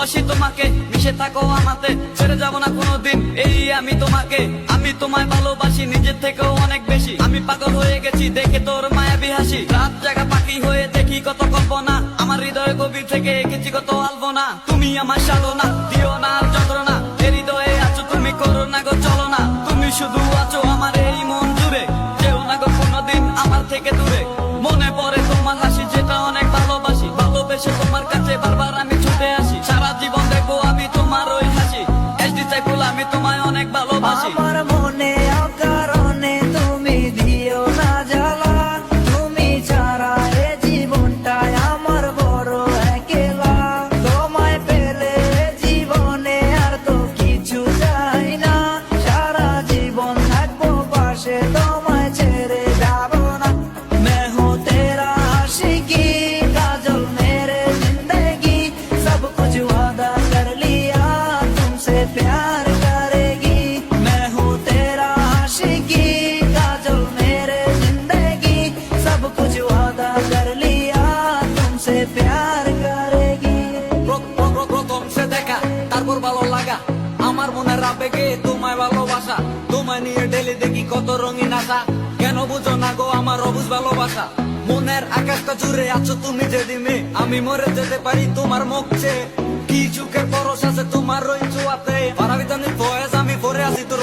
ভালোবাসি তোমাকে, মিশে থাকো আমাতে, ছেড়ে যাব না কোনোদিন এই আমি তোমাকে। আমি তোমায় ভালোবাসি নিজের থেকেও অনেক বেশি, আমি পাগল হয়ে গেছি দেখে তোর মায়াবী হাসি। রাত জাগা পাখি হয়ে দেখি কত কল্পনা, আমার হৃদয় গভীর থেকে এঁকেছি কত আলপনা। তুমি আমার সাধনা, দিও না আর যন্ত্রণা, এ হৃদয়ে আছো তুমি, করো না গো চলো না। তুমি শুধু আছো আমার এই মন জুড়ে, যেও না গো কোনোদিন আমার থেকে দূরে। মনে পড়ে তোমার হাসি যেটা অনেক ভালোবাসি, ভালোবেসে তোমার কাছে বারবার আমি ছুটে আসি। সারা জীবন দেখবো আমি তোমার ওই হাসি, এসডি চাইফুল আমি তোমায় অনেক ভালোবাসি। আমার মনে অকারণে তুমি দিও না জ্বালা, তুমি ছাড়া এ জীবনটাই আমার বড় একলা। তোমায় পেলে জীবনে আর তো কিছু চাই না, সারা জীবন থাকবো পাশে, তোমায় ছেড়ে যাব না। मैं हूँ तेरा आशिकी, काजल मेरे जिंदगी, सब कुछ वादा कर लिया तुमसे प्यार करेगी। मैं हूँ तेरा आशिकी, काजल मेरे जिंदगी, सब कुछ वादा कर लिया तुमसे प्यार करेगी। প্রথম সে দেখা তারপর ভালো লাগা, আমার মনের আবেগে তোমায় ভালোবাসা। তোমায় নিয়ে ডেলি দেখি কত রঙিন আশা, কেন বুঝো না গো আমার অবুঝ ভালোবাসা। মনের আকাশটা জুড়ে আছো তুমি যে দিমে, আমি মরে যেতে পারি তোমার মুখ চেয়ে। কি চোখের পরশ আছে তোমার ওই ছোঁয়াতে, পারাবিতানি ফয়েজ আমি পরে আছি তোর